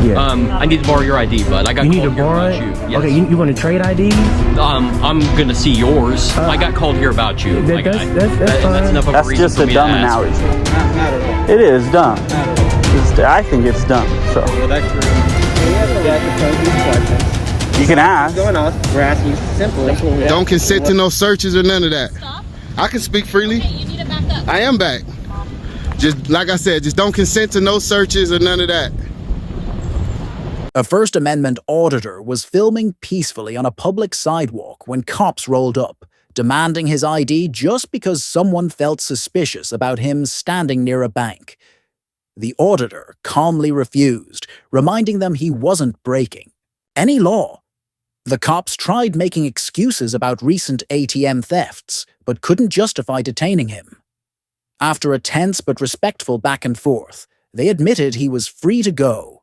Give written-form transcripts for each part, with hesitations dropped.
Yeah. I need to borrow your ID, bud. I got You need to called here borrow about it? you. Yes. Okay, you want to trade IDs? I'm gonna see yours. I got called here about you. That's fine. That's enough of a That's reason just for a me dumb to ask. analogy. Not at all. It is dumb. Not at all. I think it's dumb. So Well, that's true. We have the right to pose these questions. you can ask. What's going on? We're asking you simply. Don't consent to no searches or none of that. Stop. I can speak freely. Okay, you need to back up. I am back. Just like I said, just don't consent to no searches or none of that. A First Amendment auditor was filming peacefully on a public sidewalk when cops rolled up, demanding his ID just because someone felt suspicious about him standing near a bank. The auditor calmly refused, reminding them he wasn't breaking any law. The cops tried making excuses about recent ATM thefts, but couldn't justify detaining him. After a tense but respectful back and forth, they admitted he was free to go,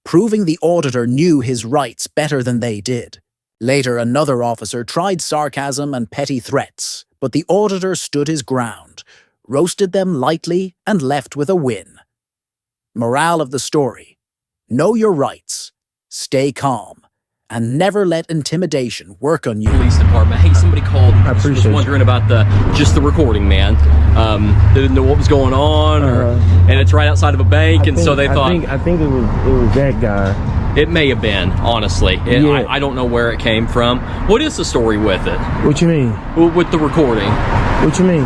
proving the auditor knew his rights better than they did. Later, another officer tried sarcasm and petty threats, but the auditor stood his ground, roasted them lightly, and left with a win. Morale of the story: know your rights, stay calm, and never let intimidation work on you. Police department. Hey, somebody called. I appreciate was wondering about the recording, man. They didn't know what was going on, and it's right outside of a bank, so they thought I think it was that guy. it may have been. Honestly, Yeah. I don't know where it came from. What is the story with it? What you mean? With the recording? What you mean?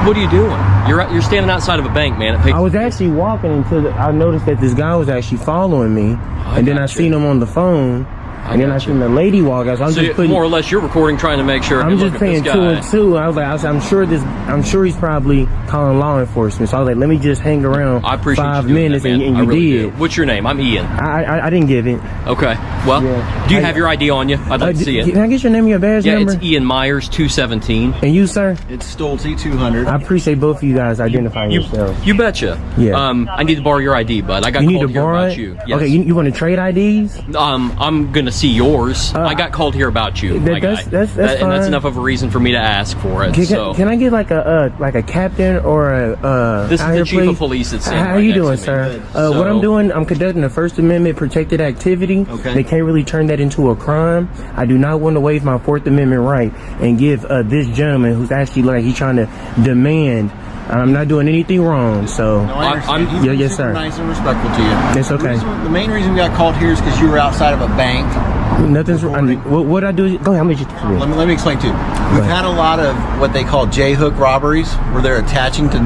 What are you doing? You're standing outside of a bank, man. I was actually walking until I noticed that this guy was actually following me, and then I seen him on the phone. And then I seen the lady walk out. So I'm So just putting, more or less, you're recording, trying to make sure. I'm hey, just look at this saying two guy. and two. I was like, I'm sure he's probably calling law enforcement. So I was like, let me just hang around I appreciate 5 you doing minutes, that, man. and I you really did. do. What's your name? I'm Ian. I didn't give it. Okay. Well, Yeah. do you have your ID on you? I'd like to see it. Can I get your name and your badge Yeah, number? it's Ian Myers, 217. And you, sir? It's Stolte 200. I appreciate both of you guys identifying yourselves. You betcha. Yeah. I need to borrow your ID, bud. I got You need called to here borrow about it? you. Yes. Okay, you want to trade IDs? I'm gonna see yours. I got called here about you. my guy. That's and that's fine. enough of a reason for me to ask for it. Can I get like a captain or a This is out the here, chief please? of police that's sitting How right you next doing, to me. sir? Good. What I'm doing, I'm conducting a First Amendment protected activity. Okay. They can't really turn that into a crime. I do not want to waive my Fourth Amendment right and give this gentleman who's actually like he's trying to demand. I'm not doing anything wrong, so No, I understand. I'm- He's Yeah, been yes, super sir. nice and respectful to you. It's okay. The main reason we got called here is because you were outside of a bank. nothing's wrong. What I do? Go ahead. I'm gonna let you Let me explain too. We've ahead. had a lot of what they call J-hook robberies, where they're attaching to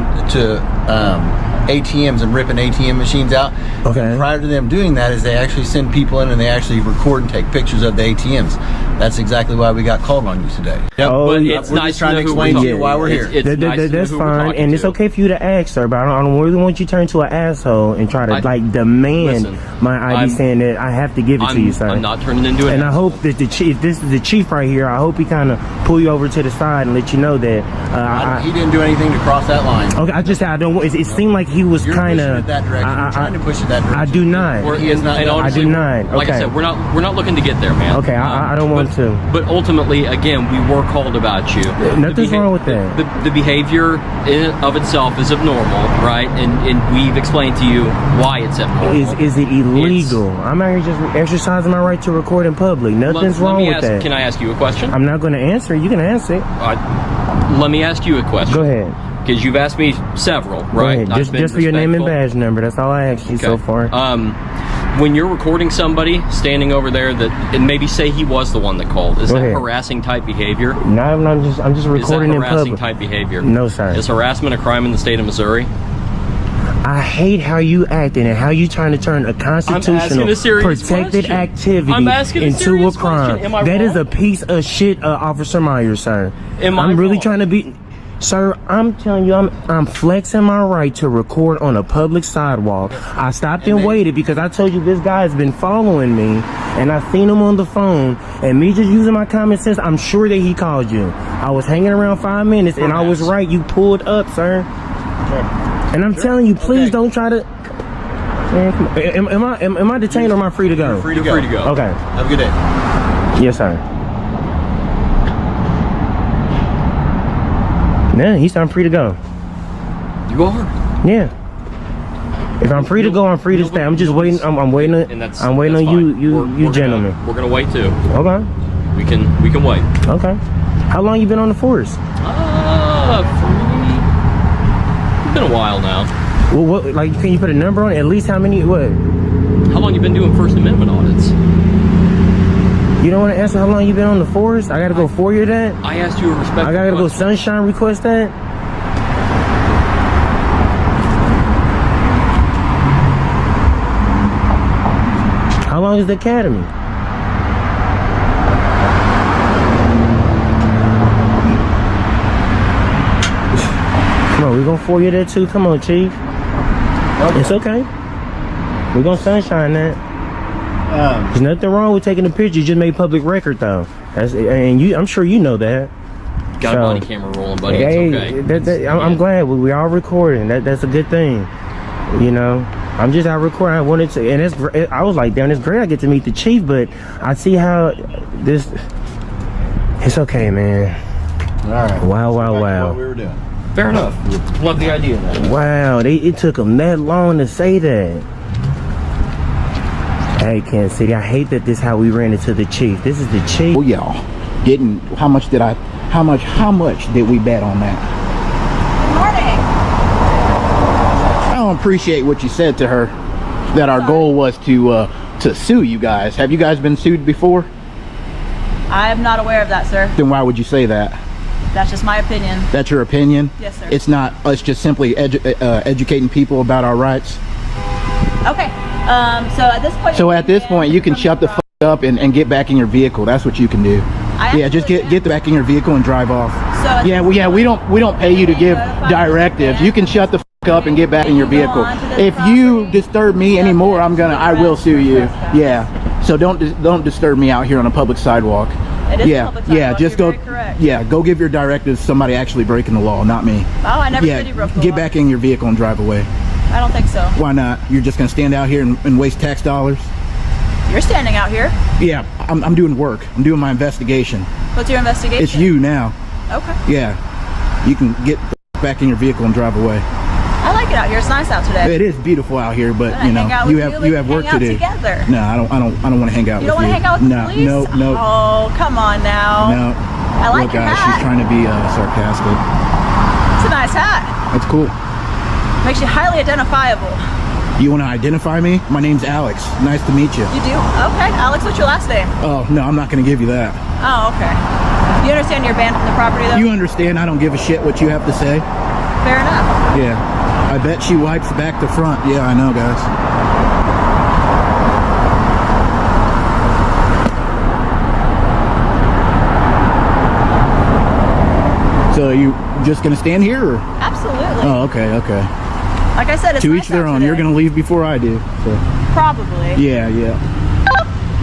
ATMs and ripping ATM machines out. Okay. And prior to them doing that, is they actually send people in and they actually record and take pictures of the ATMs. That's exactly why we got called on you today. Yep, Oh, but yeah. it's We're nice just trying to know who explain we're to you talking why to. we're here. It's nice to know That's who we're fine, talking and it's to. okay for you to ask, sir. But I don't really want you to turn into an asshole and try to demand listen, my ID, saying that I have to give it to you, sir. I'm not turning into an And I asshole. hope that the chief, this is the chief right here. I hope he kind of pull you over to the side and let you know that. He didn't do anything to cross that line. Okay, I just I don't. It seemed like he was You're kind pushing of. it that direction. You're trying to push it that direction. I do not. He is not And done. honestly, I do not. Like I Okay. said, we're not looking to get there, man. Okay, I don't want to. But ultimately, again, we were called about you. Nothing's wrong with that. The behavior in and of itself is abnormal, right? And we've explained to you why it's abnormal. Is it illegal? I'm out here just exercising my right to record in public. Nothing's wrong with that. Can I ask you a question? I'm not going to answer. You can answer it. Let me ask you a question. Go ahead. Because you've asked me several, Go right? ahead. I've Just, been just for your name and respectful. badge number. That's all I asked you so far. When you're recording somebody standing over there that, and maybe say he was the one that called, is Go that ahead. harassing type behavior? No, I'm just recording Is in that harassing public. type behavior? No, sir. Is harassment a crime in the state of Missouri? I hate how you acting and how you trying to turn a constitutional a serious protected question. activity I'm asking a into a serious crime. question. Am I That is wrong? a piece of shit, Officer Myers, sir. Am I I'm really wrong? trying to be. Sir, I'm telling you, I'm flexing my right to record on a public sidewalk. I stopped and waited because I told you this guy has been following me, and I seen him on the phone. And me just using my common sense, I'm sure that he called you. I was hanging around 5 minutes, and I was right. You pulled up, sir. And I'm telling you, please don't try to. Man, come on. Am I detained or am I free to go? You're free to You're go. free to go. Okay. Have a good day. Yes, sir. Yeah, he said I'm free to go. You are. Yeah. If I'm free to go, I'm free to stay. I'm just waiting. I'm waiting. I'm waiting on you gentlemen. We're gonna wait too. Okay. We can wait. Okay. How long you been on the force? It's been a while now. Well, what? Like, can you put a number on it? At least how many? What? How long you been doing First Amendment audits? You don't want to answer how long you been on the force? I gotta go for you that. I asked you a respectful I gotta go question. sunshine request that. How long is the academy? Come on, we gonna for you that too. Come on, Chief. Okay. It's okay. We gonna sunshine that. There's nothing wrong with taking a picture. You just made public record though. And I'm sure you know that. Got a body camera rolling, buddy. It's okay. I'm glad we all recording. That's a good thing. You know, I'm just out recording. I wanted to, and I was like, damn, it's great. I get to meet the chief, but I see how this. It's okay, man. All right. Wow. What we were doing. Fair enough. Love the idea of that. Wow, it took them that long to say that. Hey, Kansas City, I hate that this is how we ran into the chief. This is the chief. Oh, y'all. How much did we bet on that? Good morning. I don't appreciate what you said to her, that our goal was to sue you guys. Have you guys been sued before? I am not aware of that, sir. Then why would you say that? That's just my opinion. That's your opinion? Yes, sir. It's not us just simply educating people about our rights? Okay. So at this point... So at this point, you can shut the f*** up and get back in your vehicle. That's what you can do. Yeah, just get back in your vehicle and drive off. So we don't pay you to give directives. You can shut the f*** up and get back in your vehicle. If you disturb me anymore, I will sue you. Yeah. So don't disturb me out here on a public sidewalk. It is a public sidewalk. Just You're go. very correct. Yeah, go give your directives to somebody actually breaking the law, not me. Oh, I never said you broke the law. Get back in your vehicle and drive away. I don't think so. Why not? You're just gonna stand out here and waste tax dollars? You're standing out here. Yeah, I'm doing work. I'm doing my investigation. What's your investigation? It's you now. Okay. Yeah, you can get back in your vehicle and drive away. I like it out here. It's nice out today. It is beautiful out here, but Hang out you with have work to do. Together. No, I don't want to hang out with you. You don't want to hang out with the police? No. Oh, come on now. No. I like Look, your guys, hat. she's trying to be sarcastic. It's a nice hat. That's cool. Makes you highly identifiable. You want to identify me? My name's Alex. Nice to meet you. You do? Okay. Alex, what's your last name? Oh, no, I'm not going to give you that. Oh, okay. You understand you're banned from the property, though? You understand I don't give a shit what you have to say? Fair enough. Yeah. I bet she wipes back to front. Yeah, I know, guys. So you just going to stand here? Or? Absolutely. Oh, okay. Like I said, it's To nice each their out own. today. You're going to leave before I do. So. Probably. Yeah.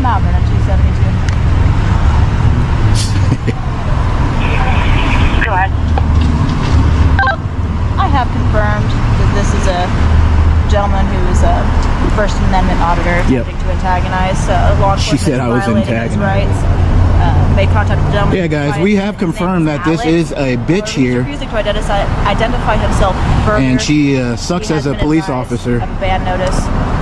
Mount Vernon 272. Go ahead. I have confirmed that this is a gentleman who is a First Amendment auditor attempting to antagonize law enforcement. She said I was violating his antagonizing. rights. Made contact with the gentleman. Yeah, guys, we have confirmed that this is a bitch here. Refusing to identify himself further. And she sucks He has as a been police advised officer. of a ban notice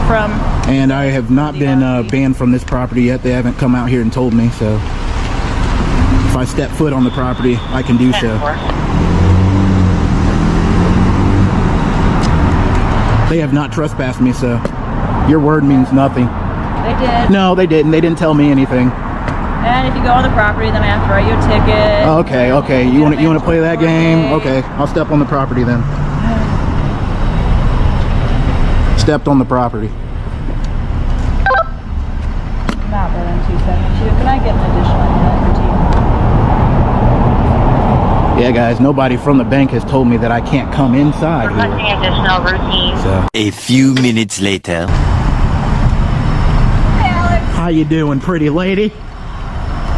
from. And I have not been banned from this property yet. They haven't come out here and told me, so if I step foot on the property, I can do so. They have not trespassed me, so your word means nothing. They did. No, they didn't. They didn't tell me anything. And if you go on the property, then I have to write you a ticket. Okay. You want to play that game? Okay, I'll step on the property then. Stepped on the property. Mount Vernon 272. Can I get an additional minute or two? Yeah, guys, nobody from the bank has told me that I can't come inside Requesting here. additional routine. So, A few minutes later. Hey, Alex. how you doing, pretty lady?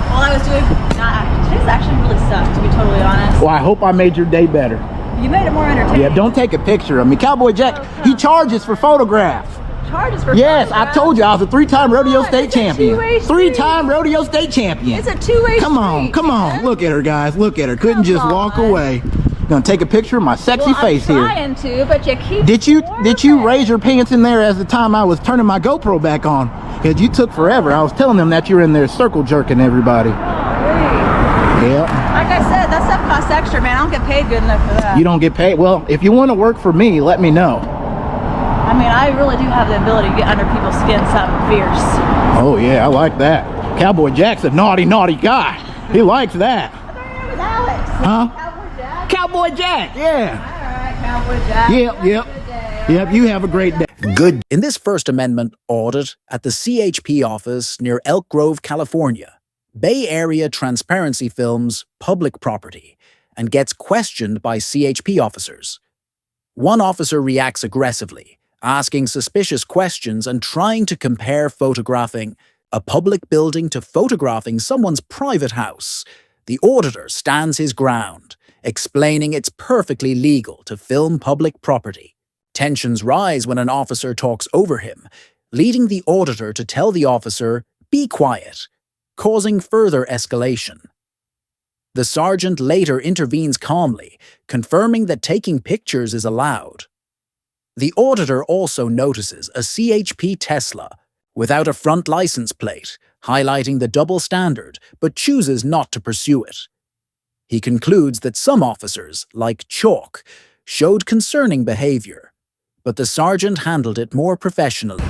Well, I was doing. Today's actually really sucked, to be totally honest. Well, I hope I made your day better. You made it more entertaining. Yeah, don't take a picture of me. Cowboy Jack, he charges for photographs. Charges for Yes, I photographs? told you I was a three-time rodeo Come on, state it's a champion. two-way street. Three-time rodeo state champion. It's a two-way Come on, street, come on. man. Look at her, guys. Look at her. Couldn't Come just walk on. away. Gonna take a picture of my sexy face here. I'm trying to, but you keep. Did you raise your pants in there as the time I was turning my GoPro back on? Cause you took forever. I was telling them that you're in there circle jerking everybody. Yeah. Like I said, that stuff costs extra, man. I don't get paid good enough for that. You don't get paid? Well, if you want to work for me, let me know. I mean, I really do have the ability to get under people's skin something fierce. Oh yeah, I like that. Cowboy Jack's a naughty guy. He likes that. I thought your name was Alex. Huh? Cowboy Jack? Cowboy Jack, yeah. Alright, Cowboy Jack. Yep, you have a great day. Good. In this First Amendment audit at the CHP office near Elk Grove, California, Bay Area Transparency films public property and gets questioned by CHP officers. One officer reacts aggressively, asking suspicious questions and trying to compare photographing a public building to photographing someone's private house. The auditor stands his ground, explaining it's perfectly legal to film public property. Tensions rise when an officer talks over him, leading the auditor to tell the officer, "Be quiet," causing further escalation. The sergeant later intervenes calmly, confirming that taking pictures is allowed. The auditor also notices a CHP Tesla without a front license plate, highlighting the double standard, but chooses not to pursue it. He concludes that some officers, like Chalk, showed concerning behavior, but the sergeant handled it more professionally.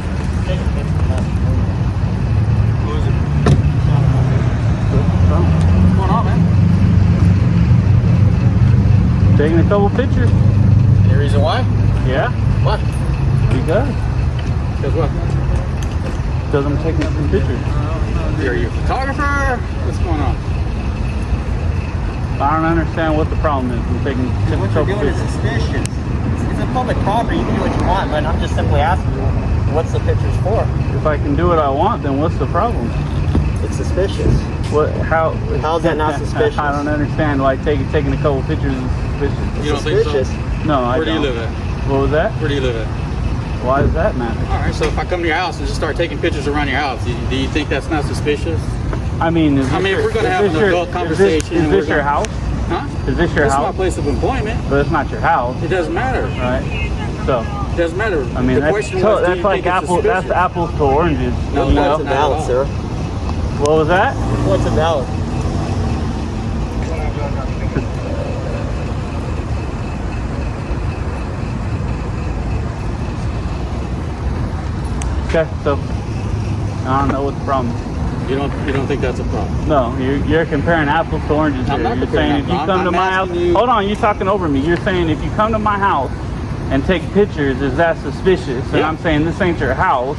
Taking a couple pictures. Any reason why? Yeah. What? Because. Because what? Because I'm taking some pictures. Are you a photographer? What's going on? I don't understand what the problem is. I'm taking What you're doing is suspicious. It's a public property. You can do what you want, but I'm just simply asking you, what's the pictures for? If I can do what I want, then what's the problem? It's suspicious. What? How is that not suspicious? I don't understand why taking a couple pictures is suspicious. You don't think so? No, I don't. Where do you live at? What was that? Where do you live at? Why does that matter? All right, so if I come to your house and just start taking pictures around your house, do you think that's not suspicious? I mean, if we're going to have an adult conversation, is this your house? Huh? Is this your house? It's my place of employment. But it's not your house. It doesn't matter. Right. So. It doesn't matter. I mean, that's like apples to oranges. No, that's invalid, sir. What was that? What's invalid? Okay, so I don't know what the problem is. You don't think that's a problem? No, you're comparing apples to oranges here. You're saying if you come to my house, hold on, you're talking over me. You're saying if you come to my house and take pictures, is that suspicious? And I'm saying this ain't your house.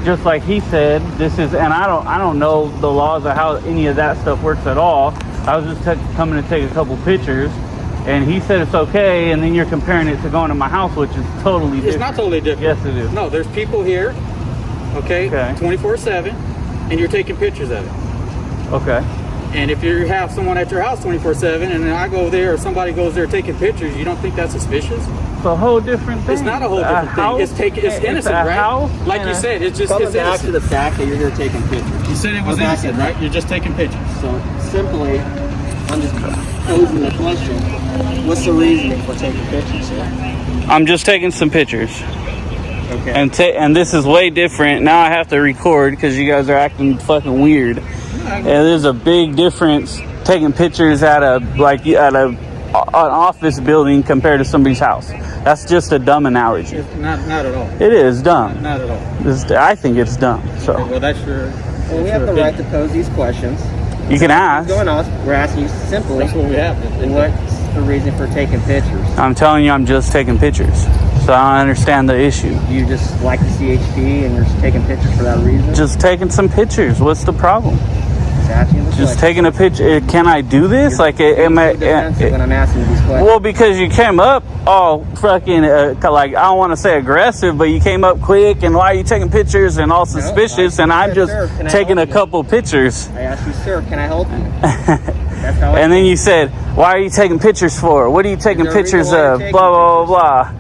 Just like he said, this is, and I don't know the laws of how any of that stuff works at all. I was just coming to take a couple pictures, and he said it's okay, and then you're comparing it to going to my house, which is totally different. It's not totally different. Yes, it is. No, there's people here, okay. 24/7, and you're taking pictures of it. Okay. And if you have someone at your house 24/7, and then I go there, or somebody goes there taking pictures, you don't think that's suspicious? It's a whole different thing. It's not a whole different thing. It's innocent, right? Like you said, it's just Coming back to the fact that you're here taking pictures. You said it was innocent, right? You're just taking pictures. So simply, I'm just posing the question: what's the reasoning for taking pictures here? I'm just taking some pictures. Okay. And this is way different. Now I have to record because you guys are acting fucking weird. And there's a big difference taking pictures at an office building compared to somebody's house. That's just a dumb analogy. Not at all. It is dumb. Not at all. I think it's dumb. So. Okay, well, that's your. Well, we have the right to pose these questions. You can ask. What's going on? We're asking you simply. That's what we have. What's the reason for taking pictures? I'm telling you, I'm just taking pictures. So I don't understand the issue. You just like the CHP and you're just taking pictures for that reason? Just taking some pictures. What's the problem? Just taking a picture. Can I do this? You're when I'm asking you these questions. Well, because you came up all fucking like, I don't want to say aggressive, but you came up quick and why are you taking pictures and all suspicious, and I'm just taking a couple pictures. I asked you, sir, can I help you? That's how and then you said, why are you taking pictures for? What are you taking pictures of? Blah, blah, blah, blah.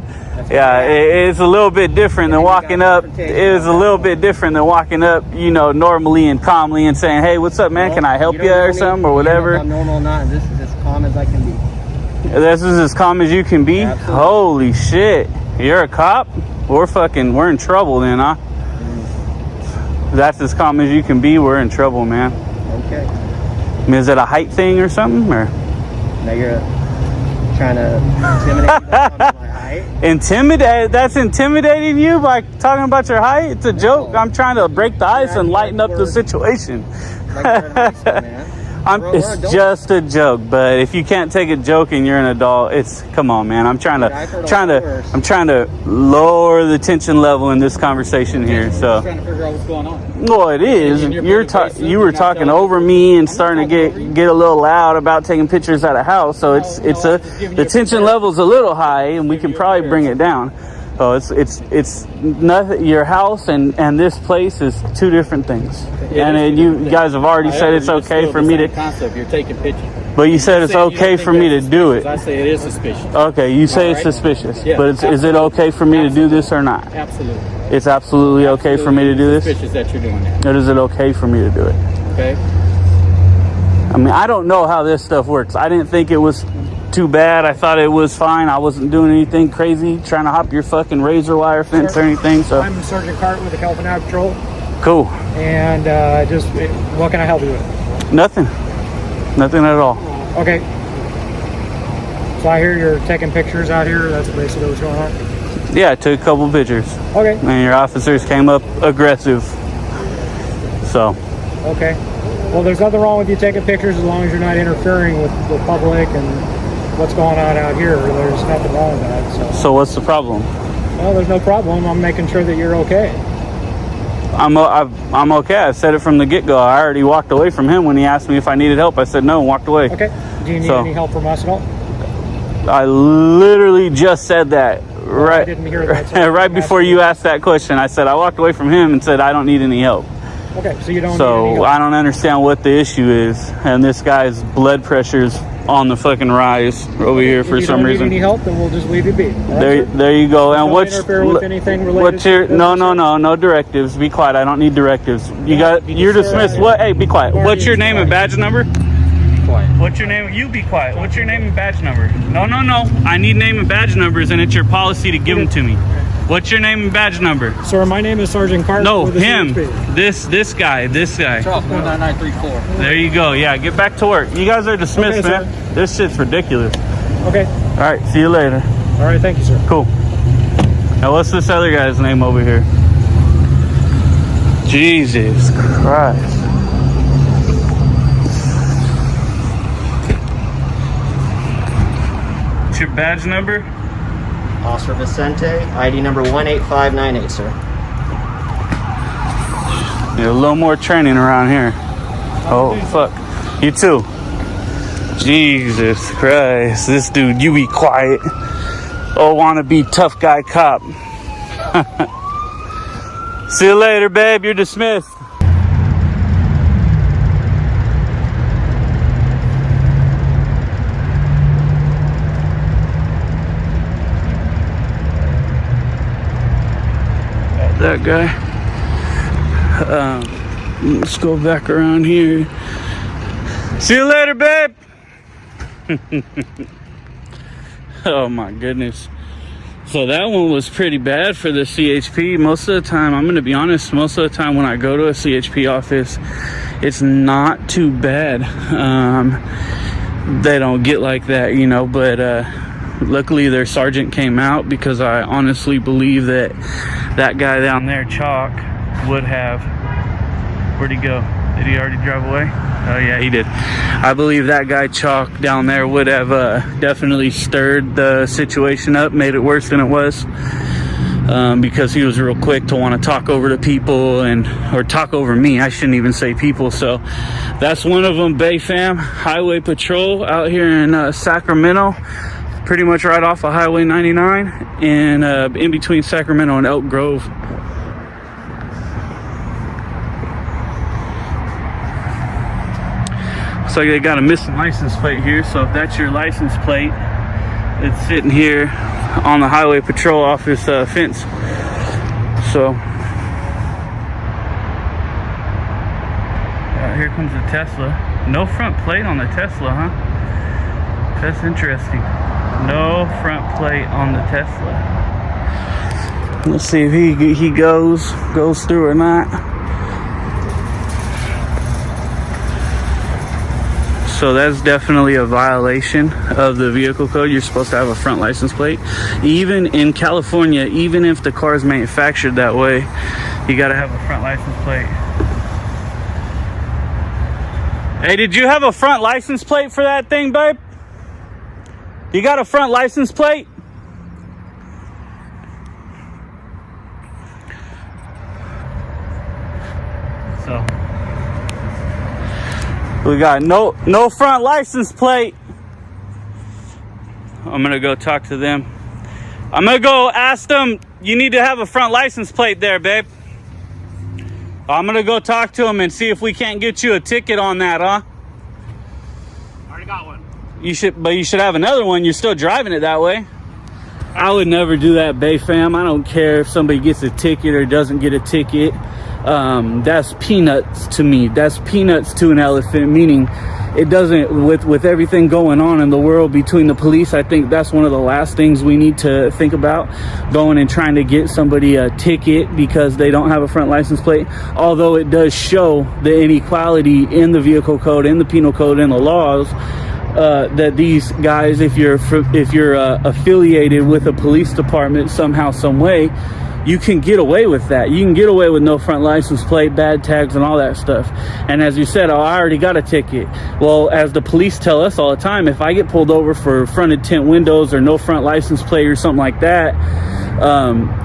Yeah, it's a little bit different than walking up. It is a little bit different than walking up, normally and calmly and saying, hey, what's up, man? Can I help you or something or whatever? I'm normal or not. This is as calm as I can be. This is as calm as you can be? Absolutely. Holy shit. You're a cop? We're in trouble then, huh? That's as calm as you can be. We're in trouble, man. Okay. I mean, is it a height thing or something? Or? Now you're trying to intimidate me by talking about my height? Intimidate? That's intimidating you by talking about your height? It's a joke. I'm trying to break the ice and lighten up the situation. Like we're in high school, man. It's just a joke, but if you can't take a joke and you're an adult, come on, man. I'm trying to lower the tension level in this conversation here. So, Trying to figure out what's going on. well, it is. You were talking over me and starting to get a little loud about taking pictures at a house. So the tension level's a little high, and we can probably bring it down. So it's nothing. Your house and this place is two different things. And you guys have already said it's okay for me to. Concept. You're taking pictures. But you said it's okay for me to do it. I say it is suspicious. Okay, you say it's suspicious. Yeah, But is it okay for me to do this or not? Absolutely. It's absolutely okay for me to do this? Suspicious that you're doing that. Or is it okay for me to do it? Okay. I mean, I don't know how this stuff works. I didn't think it was too bad. I thought it was fine. I wasn't doing anything crazy, trying to hop your fucking razor wire fence or anything. So I'm Sergeant Cart with the California Patrol. Cool. And what can I help you with? Nothing at all. Okay. So I hear you're taking pictures out here. That's basically what's going on. Yeah, I took a couple pictures. Okay. And your officers came up aggressive. So. Okay. Well, there's nothing wrong with you taking pictures as long as you're not interfering with the public and what's going on out here. There's nothing wrong with that. So what's the problem? Well, there's no problem. I'm making sure that you're okay. I'm okay. I said it from the get-go. I already walked away from him when he asked me if I needed help. I said no and walked away. Okay. Do you need any help from us at all? I literally just said that I didn't hear that. So right before you asked that question. I said I walked away from him and said I don't need any help. Okay, so you don't need any So help. I don't understand what the issue is. And this guy's blood pressure's on the fucking rise over here for some reason. If you don't need any help, then we'll just leave you be. Right, there you go. And don't interfere with anything related to no directives. Be quiet. I don't need directives. You're dismissed. What? Hey, be quiet. What's your name and badge number? Quiet. What's your name? You be quiet. What's your name and badge number? No. I need name and badge numbers, and it's your policy to give them to me. What's your name and badge number? Sir, my name is Sergeant Cart. No, with the him. CHP. This guy. Charles 19934. There you go. Yeah, get back to work. You guys are dismissed, Okay, man. sir. This shit's ridiculous. Okay. All right, see you later. All right, thank you, sir. Cool. Now, what's this other guy's name over here? Jesus Christ. What's your badge number? Officer Vicente, ID number 18598, sir. Need a little more training around here. Oh, fuck. You too. Jesus Christ. This dude, you be quiet. Oh, wanna be tough guy cop. See you later, babe. You're dismissed. That guy. Let's go back around here. See you later, babe. Oh my goodness. So that one was pretty bad for the CHP. Most of the time, I'm gonna be honest, most of the time when I go to a CHP office, it's not too bad. They don't get like that, you know, but luckily their sergeant came out, because I honestly believe that that guy down there, Chalk, would have... Where'd he go? Did he already drive away? Oh yeah, he did. I believe that guy Chalk down there would have definitely stirred the situation up, made it worse than it was, because he was real quick to want to talk over to people, or talk over me. I shouldn't even say people. So that's one of them. Bay Fam Highway Patrol out here in Sacramento, pretty much right off of Highway 99, and in between Sacramento and Elk Grove. So they got a missing license plate here. So if that's your license plate, it's sitting here on the Highway Patrol office fence. So here comes the Tesla. No front plate on the Tesla, huh? That's interesting. No front plate on the Tesla. Let's see if he goes through or not. So that's definitely a violation of the vehicle code. You're supposed to have a front license plate. Even in California, even if the car is manufactured that way, you got to have a front license plate. Hey, did you have a front license plate for that thing, babe? You got a front license plate? So we got no front license plate. I'm gonna go talk to them. I'm gonna go ask them, you need to have a front license plate there, babe. I'm gonna go talk to them and see if we can't get you a ticket on that, huh? Already got one. You should have another one. You're still driving it that way. I would never do that, Bay fam. I don't care if somebody gets a ticket or doesn't get a ticket. That's peanuts to me. That's peanuts to an elephant, meaning it doesn't, with everything going on in the world between the police, I think that's one of the last things we need to think about, going and trying to get somebody a ticket because they don't have a front license plate. Although it does show the inequality in the vehicle code, in the penal code, in the laws, that these guys, if you're affiliated with a police department somehow, some way, you can get away with that. You can get away with no front license plate, bad tags, and all that stuff. And as you said, oh, I already got a ticket. Well, as the police tell us all the time, if I get pulled over for fronted tint windows or no front license plate or something like that,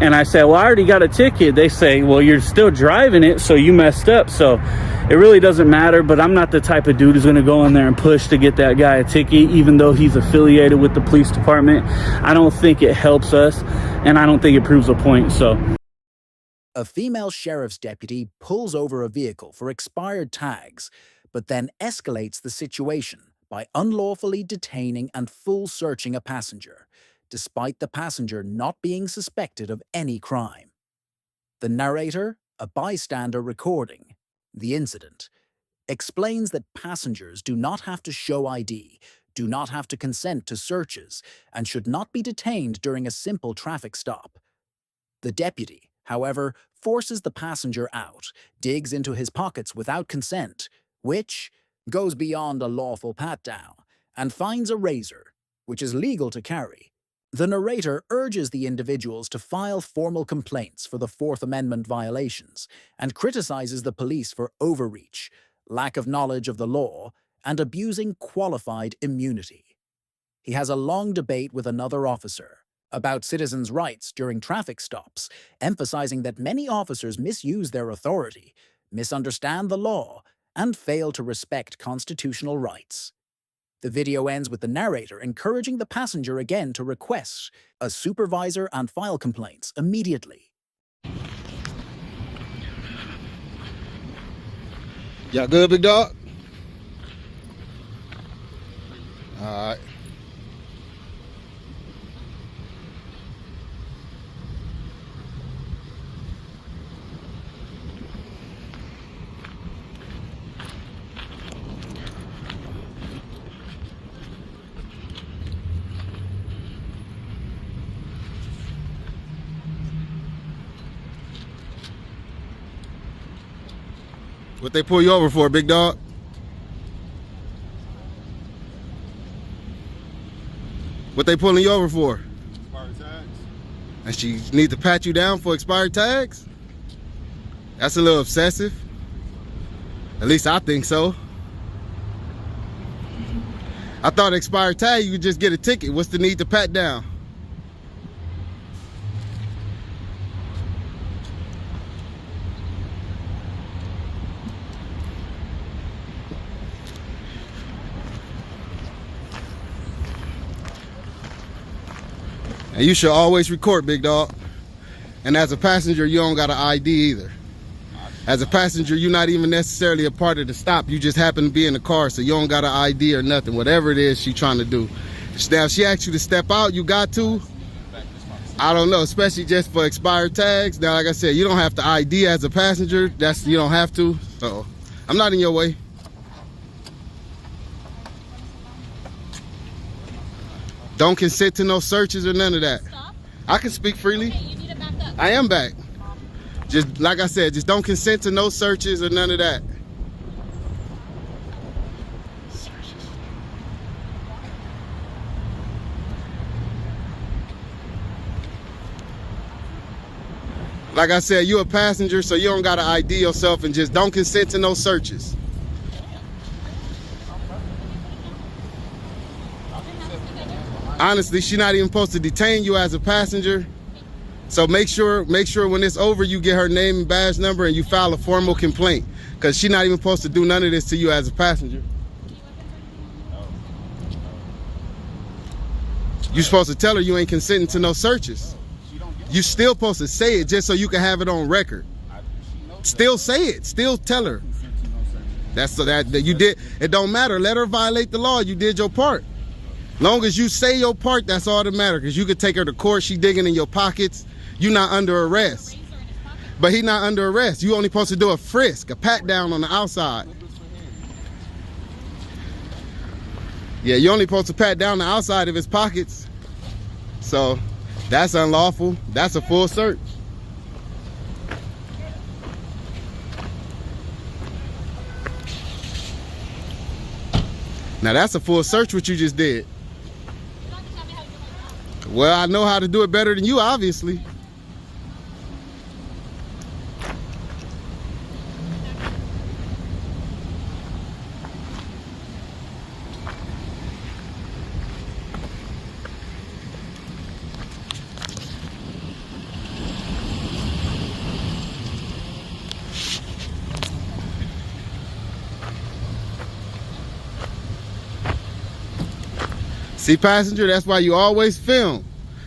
and I say, well, I already got a ticket, they say, well, you're still driving it, so you messed up. So it really doesn't matter. But I'm not the type of dude who's going to go in there and push to get that guy a ticket, even though he's affiliated with the police department. I don't think it helps us, and I don't think it proves a point. So a female sheriff's deputy pulls over a vehicle for expired tags, but then escalates the situation by unlawfully detaining and full searching a passenger, despite the passenger not being suspected of any crime. The narrator, a bystander recording the incident, explains that passengers do not have to show ID, do not have to consent to searches, and should not be detained during a simple traffic stop. The deputy, however, forces the passenger out, digs into his pockets without consent, which goes beyond a lawful pat-down, and finds a razor, which is legal to carry. The narrator urges the individuals to file formal complaints for the Fourth Amendment violations and criticizes the police for overreach, lack of knowledge of the law, and abusing qualified immunity. He has a long debate with another officer about citizens' rights during traffic stops, emphasizing that many officers misuse their authority, misunderstand the law, and fail to respect constitutional rights. The video ends with the narrator encouraging the passenger again to request a supervisor and file complaints immediately. Y'all good, big dog? All right. What they pull you over for, big dog? What they pulling you over for? Expired tags. And she need to pat you down for expired tags? That's a little obsessive. At least I think so. I thought expired tag, you could just get a ticket. What's the need to pat down? And you should always record, big dog. And as a passenger, you don't got an ID either. As a passenger, you're not even necessarily a part of the stop. You just happen to be in the car, so you don't got an ID or nothing. Whatever it is she's trying to do. Now, if she asks you to step out, you got to. I don't know, especially just for expired tags. Now, like I said, you don't have to ID as a passenger. You don't have to. So I'm not in your way. Don't consent to no searches or none of that. I can speak freely. Okay, you need to back up. I am back. Just like I said, just don't consent to no searches or none of that. Like I said, you a passenger, so you don't gotta ID yourself, and just don't consent to no searches. Honestly, she's not even supposed to detain you as a passenger. So make sure when it's over, you get her name and badge number and you file a formal complaint, because she's not even supposed to do none of this to you as a passenger. You're supposed to tell her you ain't consenting to no searches. You still supposed to say it just so you can have it on record. Still say it. Still tell her. That's so that you did. It don't matter. Let her violate the law. You did your part. Long as you say your part, that's all that matters. Because you could take her to court. She digging in your pockets. You not under arrest. But he not under arrest. You only supposed to do a frisk, a pat down on the outside. Yeah, you only supposed to pat down the outside of his pockets. So that's unlawful. That's a full search. Now that's a full search what you just did. Well, I know how to do it better than you, obviously. See, passenger, that's why you always film.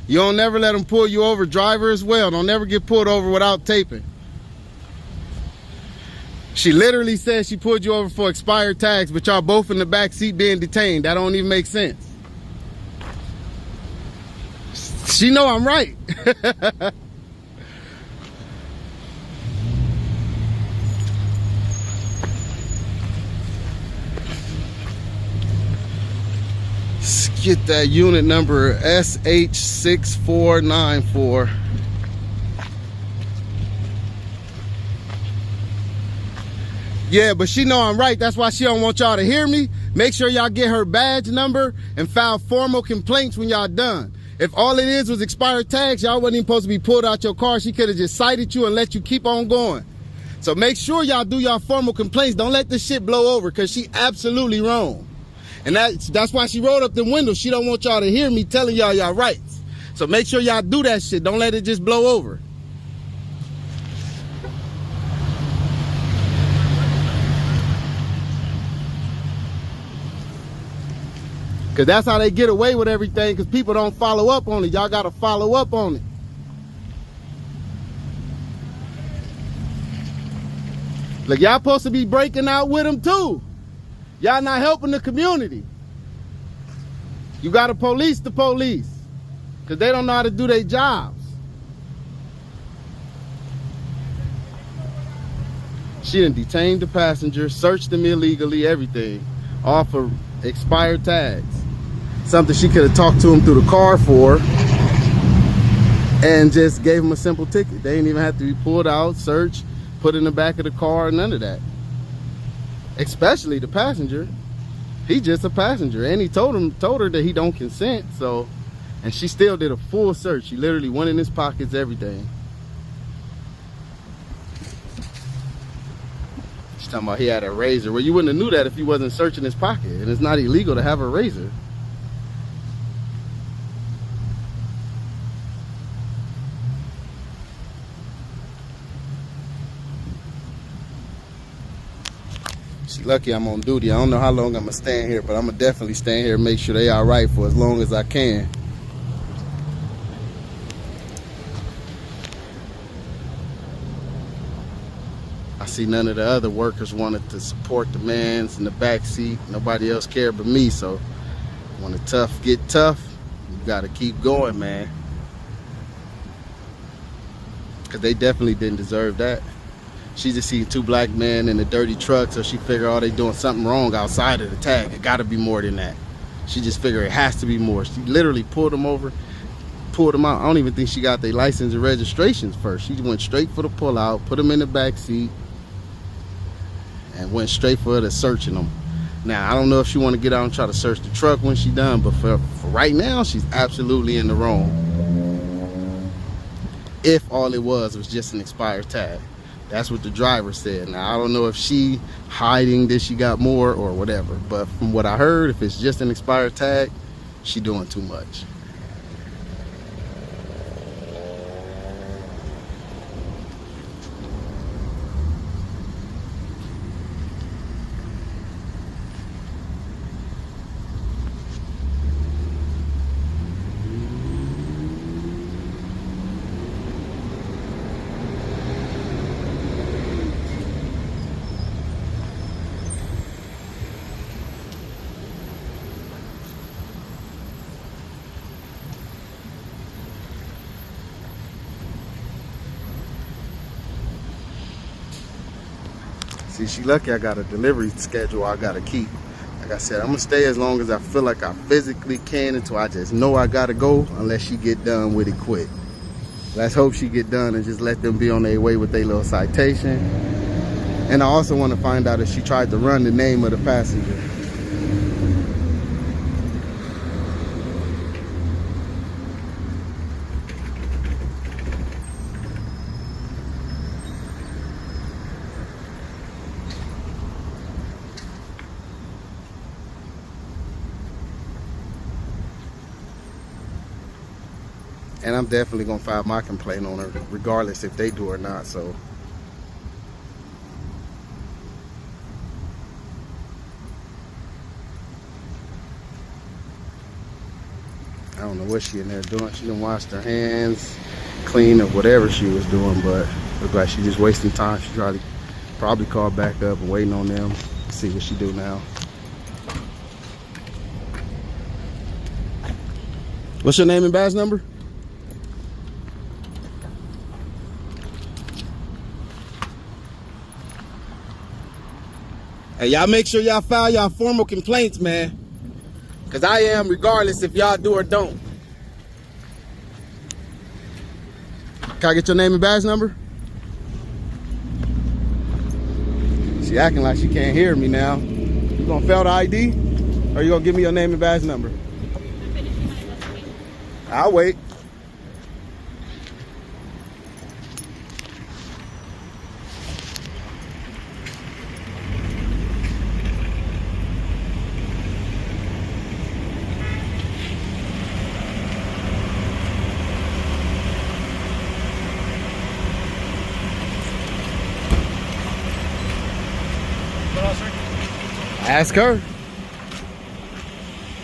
You don't never let them pull you over. Driver as well. Don't never get pulled over without taping. She literally said she pulled you over for expired tags, but y'all both in the back seat being detained. That don't even make sense. She know I'm right. Get that unit number SH6494. Yeah, but she know I'm right. That's why she don't want y'all to hear me. Make sure y'all get her badge number and file formal complaints when y'all done. If all it is was expired tags, y'all wasn't even supposed to be pulled out your car. She could have just cited you and let you keep on going. So make sure y'all do y'all formal complaints. Don't let this shit blow over, because she absolutely wrong. And that's why she rolled up the window. She don't want y'all to hear me telling y'all y'all rights. So make sure y'all do that shit. Don't let it just blow over. Because that's how they get away with everything, because people don't follow up on it. Y'all got to follow up on it. Look, y'all supposed to be breaking out with them too. Y'all not helping the community. You got to police the police, because they don't know how to do their jobs. She done detained the passenger, searched them illegally, everything, all for expired tags. Something she could have talked to him through the car for and just gave him a simple ticket. They didn't even have to be pulled out, searched, put in the back of the car, none of that. Especially the passenger. He just a passenger, and he told her that he don't consent. So, and she still did a full search. She literally went in his pockets, everything. She's talking about he had a razor. Well, you wouldn't have knew that if he wasn't searching his pocket, and it's not illegal to have a razor. She's lucky I'm on duty. I don't know how long I'm gonna stand here, but I'm gonna definitely stand here and make sure they all right for as long as I can. I see none of the other workers wanted to support the mans in the back seat. Nobody else cared but me. So when the tough get tough, you gotta keep going, man. Because they definitely didn't deserve that. She just seen two black men in a dirty truck, so she figured, oh, they doing something wrong outside of the tag. It gotta be more than that. She just figured it has to be more. She literally pulled them over, pulled them out. I don't even think she got their license and registrations first. She went straight for the pull out, put them in the back seat, and went straight for the searching them. Now, I don't know if she want to get out and try to search the truck when she's done, but for right now, she's absolutely in the wrong. If all it was just an expired tag. That's what the driver said. Now, I don't know if she hiding that she got more or whatever, but from what I heard, if it's just an expired tag, she doing too much. See, she lucky I got a delivery schedule I gotta keep. Like I said, I'm gonna stay as long as I feel like I physically can until I just know I gotta go, unless she get done with it quick. Let's hope she get done and just let them be on their way with their little citation. And I also want to find out if she tried to run the name of the passenger. And I'm definitely gonna file my complaint on her, regardless if they do or not. So I don't know what she in there doing. She done washed her hands, clean up whatever she was doing, but look like she just wasting time. She probably called back up and waiting on them. See what she do now. What's your name and badge number? Hey, y'all make sure y'all file y'all formal complaints, man. Because I am, regardless if y'all do or don't. Can I get your name and badge number? She acting like she can't hear me now. You gonna fail the ID? Or you gonna give me your name and badge number? I'll wait. Ask her.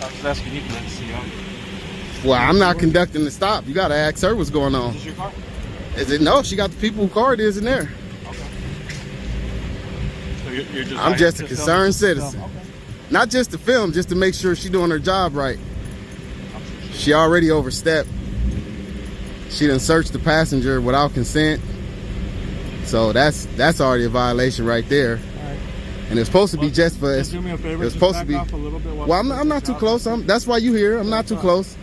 I was asking you to see her. Well, I'm not conducting the stop. You gotta ask her what's going on. Is this your car? Is it? No, she got the people who car it is in there. Okay. So you're just I'm just a concerned citizen. Okay. Not just to film, just to make sure she's doing her job right. She already overstepped. She done searched the passenger without consent. So that's already a violation right there. And it's supposed to be just for. Just do me a favor. It's supposed to be. Off a little bit Well, I'm not too close. That's why you here. I'm not too close.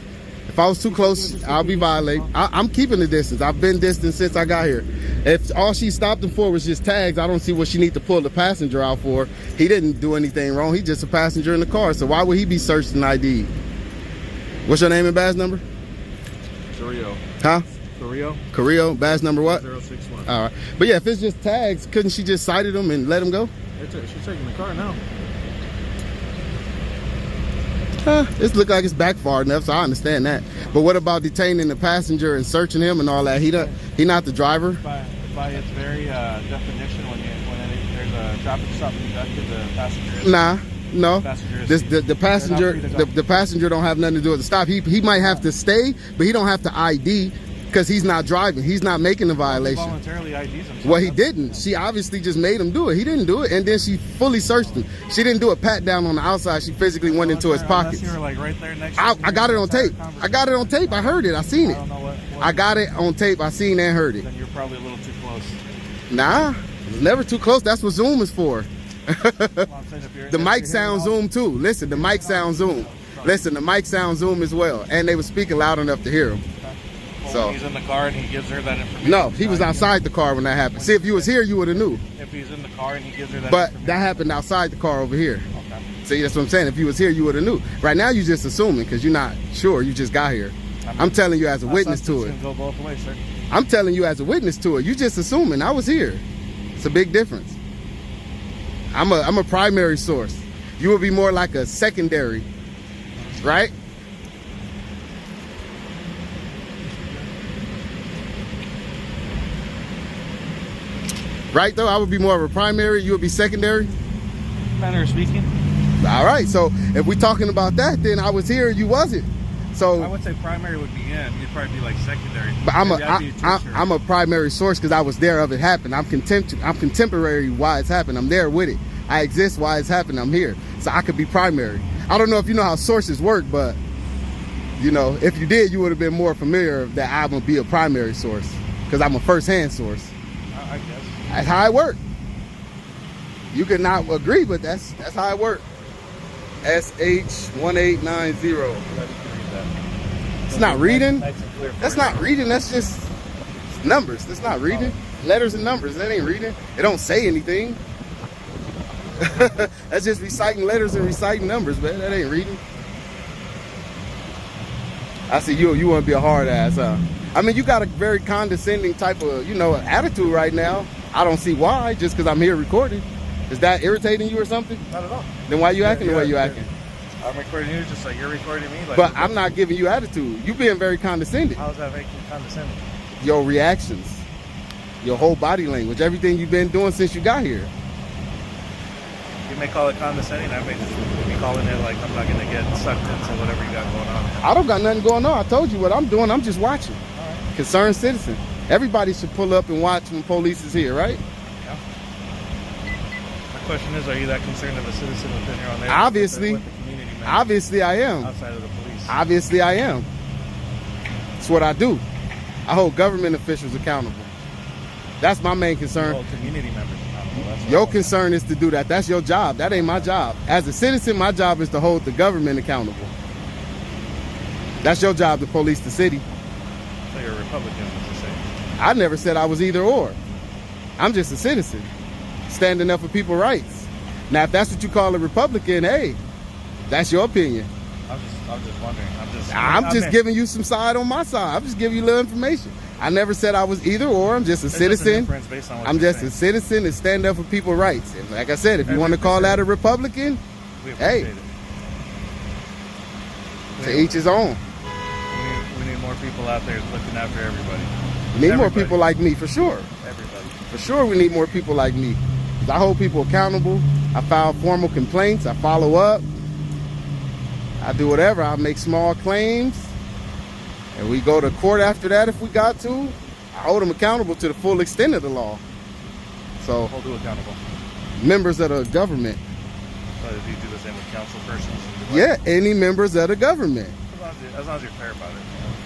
If I was too close, I'll be violating. I'm keeping the distance. I've been distant since I got here. If all she stopped him for was just tags, I don't see what she need to pull the passenger out for. He didn't do anything wrong. He's just a passenger in the car. So why would he be searched and ID? What's your name and badge number? Carrillo. Huh? Carrillo. Carrillo. Badge number what? 061. All right. But yeah, if it's just tags, couldn't she just cited him and let him go? She's taking the car now. This look like it's back far enough, so I understand that. But what about detaining the passenger and searching him and all that? He not the driver. By its very definition, when there's a traffic stop conducted, the passenger is. Nah, no. The passenger don't have nothing to do with the stop. He might have to stay, but he don't have to ID. Because he's not driving. He's not making a violation. Voluntarily IDs himself. Well, he didn't. She obviously just made him do it. He didn't do it. And then she fully searched him. She didn't do a pat down on the outside. She physically went into his pockets. You were like right there next I got it on tape. I got it on tape. I heard it. I seen it. I don't know what I got it on tape. I seen and heard it. Then you're probably a little too close. Nah, it was never too close. That's what Zoom is for. The mic sound Zoom too. Listen, the mic sound Zoom. Listen, the mic sound zoom as well, and they were speaking loud enough to hear him. Well, So when he's in the car and he gives her that information. no, he was outside the car when that happened. See, if you was here, you would have knew. If he's in the car and he gives her that But information. that happened outside the car over here. Okay. See, that's what I'm saying. If you was here, you would have knew. Right now, you just assuming because you're not sure. You just got here. I'm telling you as a witness to it. Can go both ways, sir. I'm telling you as a witness to it. You just assuming I was here. It's a big difference. I'm a primary source. You would be more like a secondary, right? Right though, I would be more of a primary, you would be secondary. Manner of speaking. All right, so if we're talking about that, then I was here, you wasn't. So I would say primary would be in. You'd probably be like secondary. but Maybe that'd be a I'm a primary source because I was there of it happen. I'm contemporary why it's happened. I'm there with it. I exist why it's happened. I'm here, so I could be primary. I don't know if you know how sources work, but you know, if you did, you would have been more familiar that I'm gonna be a primary source because I'm a first-hand source. I guess. That's how it works. You could not agree, but that's how it works. SH1890. It's not reading. That's not reading. That's just numbers. That's not reading. Letters and numbers. That ain't reading. It don't say anything. That's just reciting letters and reciting numbers, man. That ain't reading. I see you want to be a hard ass, huh? I mean, you got a very condescending type of, attitude right now. I don't see why, just because I'm here recording. Is that irritating you or something? Not at all. Then why you acting the way you acting? I'm recording you just like you're recording me. Like, But I'm not giving you attitude. You being very condescending. How's that making you condescending? Your reactions, your whole body language, everything you've been doing since you got here. You may call it condescending. I may just be calling it like I'm not going to get sucked into whatever you got going on. I don't got nothing going on. I told you what I'm doing. I'm just watching. All right. Concerned citizen. Everybody should pull up and watch when police is here, right? Yeah. My question is, are you that concerned of a citizen within your own neighborhood? Obviously. With the community members Obviously I am. outside of the police. Obviously I am. It's what I do. I hold government officials accountable. That's my main concern. Hold community members accountable. That's Your concern is to do that. That's your job. That ain't my job. As a citizen, my job is to hold the government accountable. That's your job to police the city. So you're a Republican, as you say. I never said I was either or. I'm just a citizen, standing up for people's rights. Now, if that's what you call a Republican, hey, that's your opinion. I'm just wondering. I'm just giving you some side on my side. I'm just giving you a little information. I never said I was either or. I'm just a citizen. I'm just a citizen and stand up for people's rights. And like I said, if you want to call that a Republican, hey, to each his own. We need more people out there looking after everybody. We need more people like me, for sure. Everybody. For sure we need more people like me. I hold people accountable. I file formal complaints. I follow up. I do whatever. I make small claims. And we go to court after that if we got to. I hold them accountable to the full extent of the law. So, Hold who accountable? members of the government. But if you do the same with council persons? Yeah, any members of the government. As long as you're fair about it.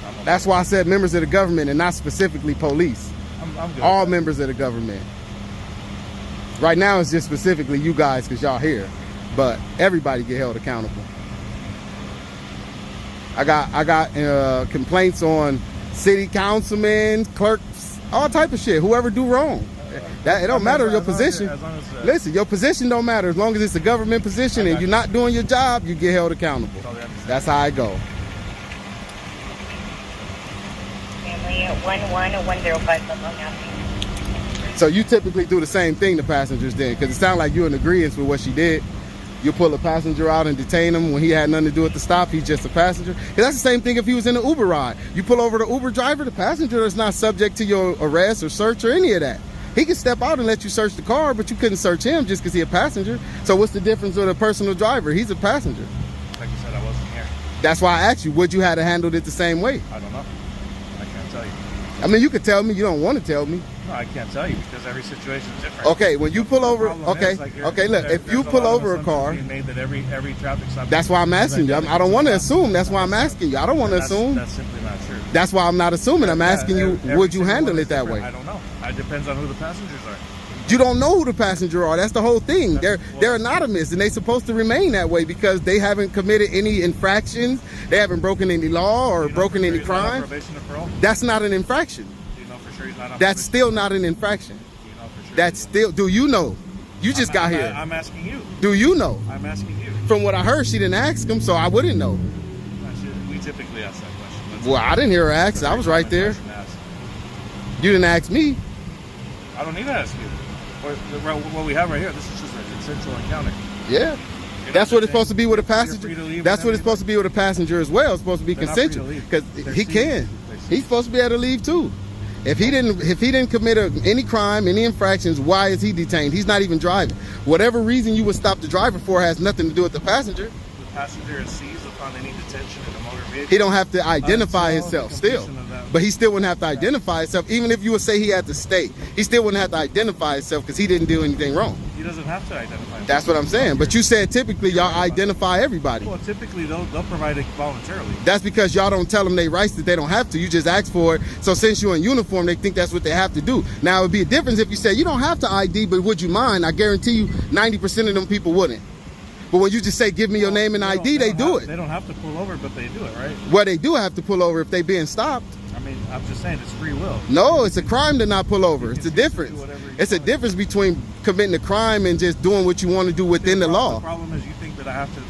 I'm okay. That's why I said members of the government and not specifically police. I'm good. All members of the government. Right now it's just specifically you guys because y'all here. But everybody get held accountable. I got complaints on city councilmen, clerks, all type of shit. Whoever do wrong. That it don't matter your position. Listen, your position don't matter as long as it's a government position and you're not doing your job, you get held accountable. That's how I go. Family 11105 now. So you typically do the same thing to passengers then, because it sounds like you're in agreement with what she did. You pull a passenger out and detain him when he had nothing to do with the stop. He's just a passenger. And that's the same thing if he was in an Uber ride. You pull over the Uber driver, the passenger is not subject to your arrest or search or any of that. He can step out and let you search the car, but you couldn't search him just because he's a passenger. So what's the difference with a personal driver? He's a passenger. Like you said, I wasn't here. That's why I asked you, would you have handled it the same way? I don't know. I can't tell you. I mean, you could tell me. You don't want to tell me. No, I can't tell you because every situation is different. Okay, when you pull over, okay, look, if you pull over a car, that every traffic stop. that's why I'm asking you. I don't want to assume. That's why I'm asking you. I don't want to assume. That's simply not true. That's why I'm not assuming. I'm asking you, would you handle it that way? I don't know. It depends on who the passengers are. You don't know who the passenger are. That's the whole thing. They're anonymous, and they're supposed to remain that way because they haven't committed any infractions. They haven't broken any law or broken any crime. That's not an infraction. Do you know for sure he's not on That's still not an infraction. Do you know for sure? That's still. Do you know? You just got here. I'm asking you. Do you know? I'm asking you. From what I heard, she didn't ask him, so I wouldn't know. We typically ask that question. Well, I didn't hear her ask. I was right there. You didn't ask me. I don't need to ask you. What we have right here, this is just a consensual encounter. Yeah. That's what it's supposed to be with a passenger. That's what it's supposed to be with a passenger as well. It's supposed to be consensual because he can. He's supposed to be able to leave too. If he didn't commit any crime, any infractions, why is he detained? He's not even driving. Whatever reason you would stop the driver for has nothing to do with the passenger. The passenger is seized upon any detention in a motor vehicle. He don't have to identify himself still. But he still wouldn't have to identify himself. Even if you would say he had to stay, he still wouldn't have to identify himself because he didn't do anything wrong. He doesn't have to identify himself. That's what I'm saying. But you said typically y'all identify everybody. Well, typically they'll provide it voluntarily. That's because y'all don't tell them their rights that they don't have to. You just ask for it. So since you're in uniform, they think that's what they have to do. Now, it would be a difference if you say you don't have to ID, but would you mind? I guarantee you 90% of them people wouldn't. But when you just say, give me your name and ID, they do it. They don't have to pull over, but they do it, right? Well, they do have to pull over if they being stopped. I mean, I'm just saying it's free will. No, it's a crime to not pull over. It's a difference. It's a difference between committing a crime and just doing what you want to do within the law. The problem is you think that I have to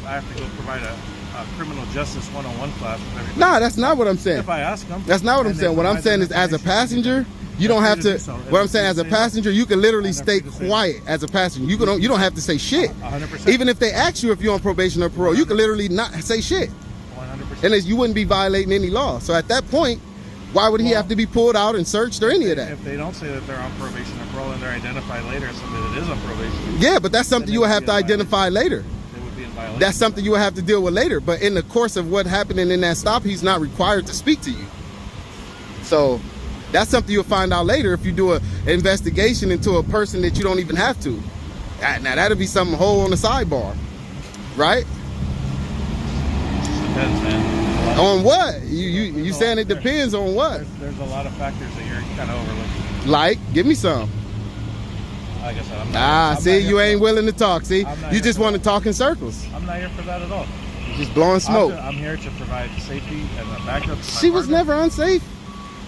go provide a criminal justice 101 class with everybody. Nah, that's not what I'm saying. If I ask them. That's not what I'm saying. What I'm saying is as a passenger, you don't have to. What I'm saying, as a passenger, you can literally stay quiet as a passenger. You don't have to say shit. 100%. Even if they ask you if you're on probation or parole, you can literally not say shit. 100%. And you wouldn't be violating any law. So at that point, why would he have to be pulled out and searched or any of that? If they don't say that they're on probation or parole and they're identified later as somebody that is on probation. Yeah, but that's something you would have to identify later. They would be in violation. That's something you would have to deal with later. But in the course of what happened in that stop, he's not required to speak to you. So that's something you'll find out later if you do an investigation into a person that you don't even have to. Now that'll be something whole on the sidebar, right? Depends, man. On what? You saying it depends on what? There's a lot of factors that you're kind of overlooking. Like, give me some. Like I said, I'm see, you ain't willing to talk. See, you just want to talk in circles. I'm not here for that at all. You're just blowing smoke. I'm here to provide safety and a backup. She was never unsafe.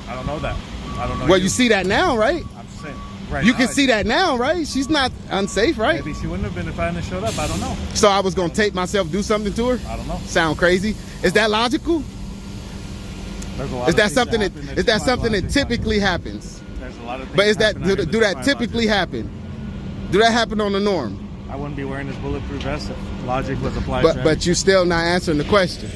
I don't know that. I don't know. Well, you see that now, right? I'm just saying. Right you now, can see that now, right? She's not unsafe, right? Maybe she wouldn't have been if I hadn't showed up. I don't know. So I was gonna tape myself, do something to her? I don't know. Sound crazy? Is that logical? There's a lot is of that something that typically happens? There's a lot of things. But is that do that typically happen? Do that happen on the norm? I wouldn't be wearing this bulletproof vest if logic was applied. But you're still not answering the question.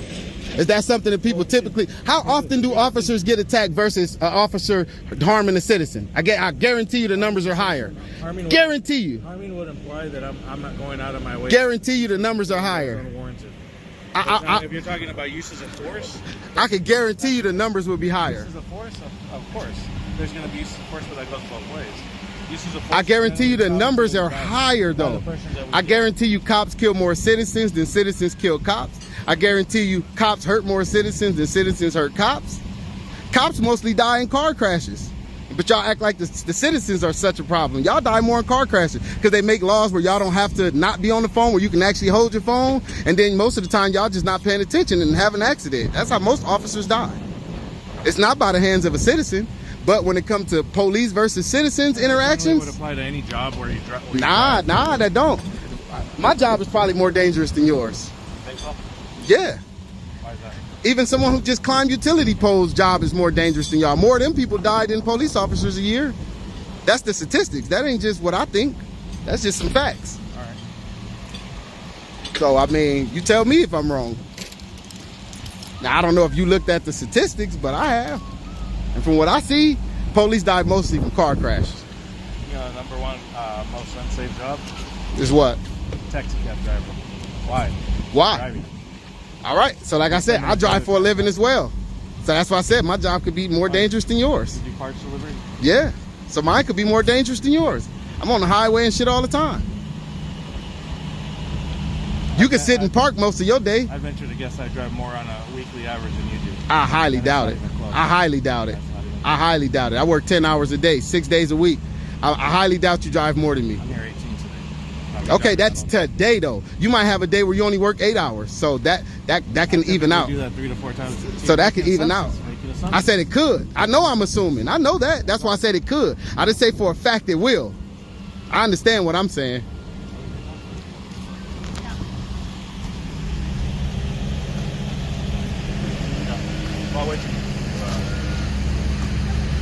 Is that something that people typically? How often do officers get attacked versus an officer harming a citizen? I guarantee you the numbers are higher. Guarantee you. Harming would imply that I'm not going out of my way. Guarantee you the numbers are higher. Unwarranted. If you're talking about uses of force, I could guarantee you the numbers would be higher. Uses of force, of course. There's going to be uses of force, but that goes both ways. Uses of force, I guarantee you the numbers are higher though. I guarantee you cops kill more citizens than citizens kill cops. I guarantee you cops hurt more citizens than citizens hurt cops. Cops mostly die in car crashes. But y'all act like the citizens are such a problem. Y'all die more in car crashes because they make laws where y'all don't have to not be on the phone, where you can actually hold your phone. And then most of the time, y'all just not paying attention and have an accident. That's how most officers die. It's not by the hands of a citizen. But when it comes to police versus citizens interactions, would apply to any job where you drive. Nah, that don't. My job is probably more dangerous than yours. Think so? Yeah. Why is that? Even someone who just climbed utility poles' job is more dangerous than y'all. More of them people died than police officers a year. That's the statistics. That ain't just what I think. That's just some facts. All right. So, I mean, you tell me if I'm wrong. Now, I don't know if you looked at the statistics, but I have. And from what I see, police die mostly from car crashes. You know, number one most unsafe job is what? Taxi cab driver. Why? Driving. All right. So like I said, I drive for a living as well. So that's why I said my job could be more dangerous than yours. You do parts delivery? Yeah. So mine could be more dangerous than yours. I'm on the highway and shit all the time. You can sit and park most of your day. I venture to guess I drive more on a weekly average than you do. I highly doubt it. I highly doubt it. I highly doubt it. I work 10 hours a day, 6 days a week. I highly doubt you drive more than me. I'm here 18 today. Okay, that's today though. You might have a day where you only work 8 hours, so that can even out. Do that 3 to 4 times. So that can even out. I said it could. I know I'm assuming. I know that. That's why I said it could. I didn't say for a fact it will. I understand what I'm saying.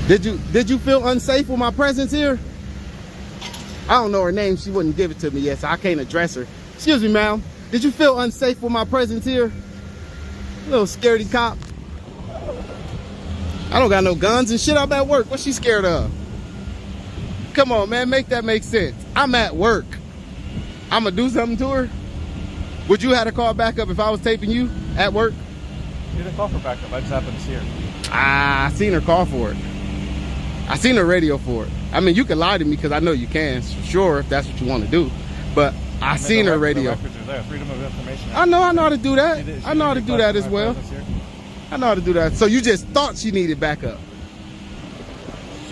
Did you feel unsafe with my presence here? I don't know her name. She wouldn't give it to me yet, so I can't address her. Excuse me, ma'am. Did you feel unsafe with my presence here? Little scaredy cop. I don't got no guns and shit. I'm at work. What's she scared of? Come on, man. Make that make sense. I'm at work. I'm going to do something to her? Would you have to call backup if I was taping you at work? You didn't call for backup. I just happened to see her. I seen her call for it. I seen her radio for it. I mean, you can lie to me because I know you can, sure, if that's what you want to do. But I seen her radio. The records are there. Freedom of information. I know how to do that. I know how to do that as well. I know how to do that. So you just thought she needed backup?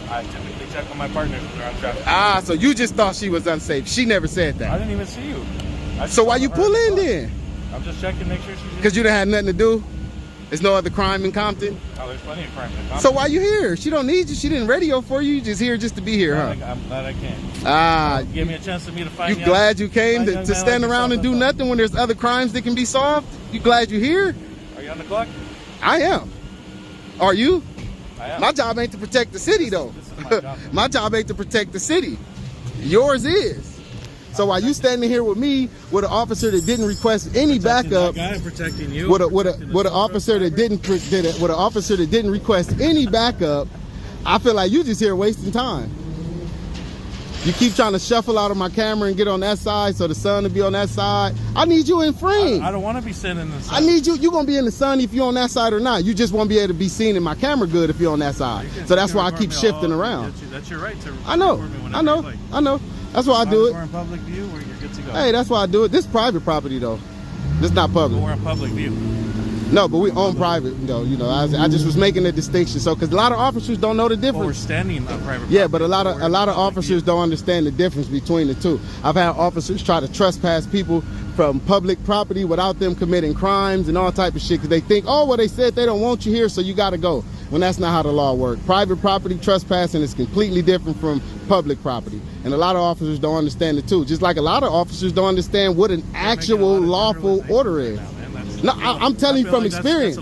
I typically check on my partners when they're on traffic. Ah, so you just thought she was unsafe. She never said that. I didn't even see you. So why you pull in then? I'm just checking, make sure she's... Because you didn't have nothing to do? There's no other crime in Compton? Oh, there's plenty of crime in Compton. So why you here? She don't need you. She didn't radio for you. You just here just to be here, huh? I'm glad I came. Ah. Give me a chance for me to find you glad you came to stand around and do nothing when there's other crimes that can be solved? You glad you're here? Are you on the clock? I am. Are you? I am. My job ain't to protect the city, though. This is my job. My job ain't to protect the city. Yours is. So while you standing here with me, with an officer that didn't request any backup, protecting you, with an officer that didn't request any backup, I feel like you just here wasting time. You keep trying to shuffle out of my camera and get on that side so the sun will be on that side. I need you in frame. I don't want to be sitting in the sun. I need you. You're going to be in the sun if you're on that side or not. You just won't be able to be seen in my camera good if you're on that side. So that's why I keep shifting around. That's your right to I know. That's why I do it. We're in public view where you're good to go. Hey, that's why I do it. This is private property, though. This is not public. We're in public view. No, but we own private, though. You know, I just was making a distinction. So, because a lot of officers don't know the difference. Well, we're standing on private property. Yeah, but a lot of officers don't understand the difference between the two. I've had officers try to trespass people from public property without them committing crimes and all type of shit because they think, oh, well, they said they don't want you here, so you got to go. When that's not how the law works. Private property trespassing is completely different from public property. And a lot of officers don't understand it too. Just like a lot of officers don't understand what an actual lawful order is. No, I'm telling you from experience.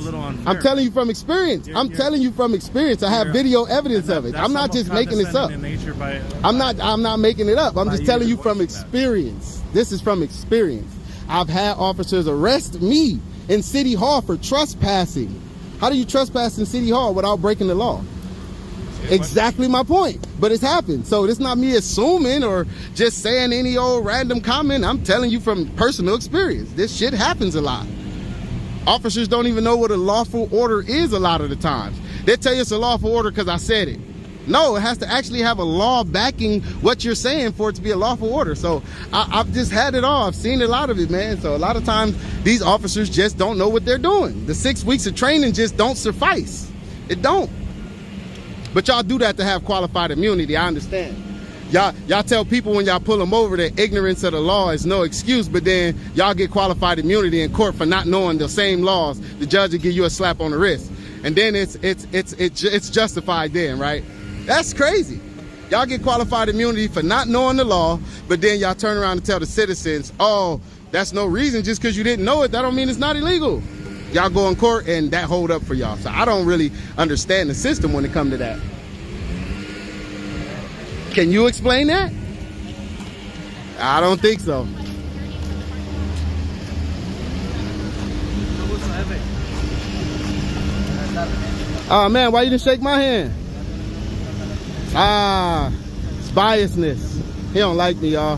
I'm telling you from experience. I'm telling you from experience. I have video evidence of it. I'm not just making this up. I'm not making it up. I'm just telling you from experience. This is from experience. I've had officers arrest me in City Hall for trespassing. How do you trespass in City Hall without breaking the law? Exactly my point. But it's happened. So it's not me assuming or just saying any old random comment. I'm telling you from personal experience. This shit happens a lot. Officers don't even know what a lawful order is a lot of the times. They tell you it's a lawful order because I said it. No, it has to actually have a law backing what you're saying for it to be a lawful order. So I've just had it all. I've seen a lot of it, man. So a lot of times these officers just don't know what they're doing. The 6 weeks of training just don't suffice. It don't. But y'all do that to have qualified immunity. I understand. Y'all tell people when y'all pull them over that ignorance of the law is no excuse, but then y'all get qualified immunity in court for not knowing the same laws. The judge will give you a slap on the wrist, and then it's justified then, right? That's crazy. Y'all get qualified immunity for not knowing the law, but then y'all turn around and tell the citizens, oh, that's no reason. Just because you didn't know it, that don't mean it's not illegal. Y'all go in court and that hold up for y'all. So I don't really understand the system when it comes to that. Can you explain that? I don't think so. Oh man, why you didn't shake my hand? Ah, it's biasness. He don't like me, y'all.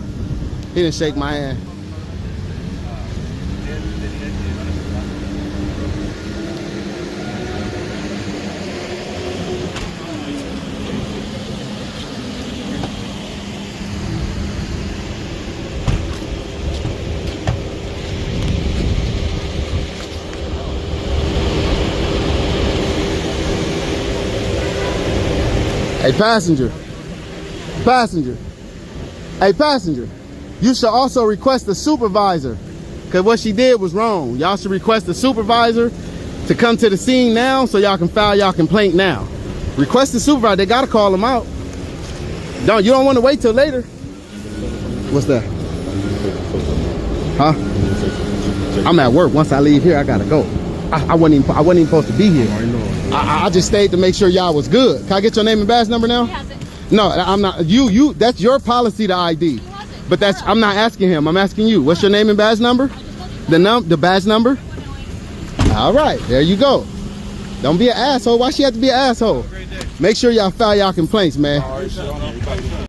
He didn't shake my hand. Hey, passenger. Passenger. Hey, passenger. You should also request a supervisor. Because what she did was wrong. Y'all should request a supervisor to come to the scene now so y'all can file y'all complaint now. Request the supervisor. They got to call them out. You don't want to wait till later. What's that? Huh? I'm at work. Once I leave here, I got to go. I wasn't even supposed to be here. I just stayed to make sure y'all was good. Can I get your name and badge number now? No, I'm not. You. That's your policy to ID. But I'm not asking him. I'm asking you. What's your name and badge number? The badge number? All right, there you go. Don't be an asshole. Why she have to be an asshole? Make sure y'all file y'all complaints, man.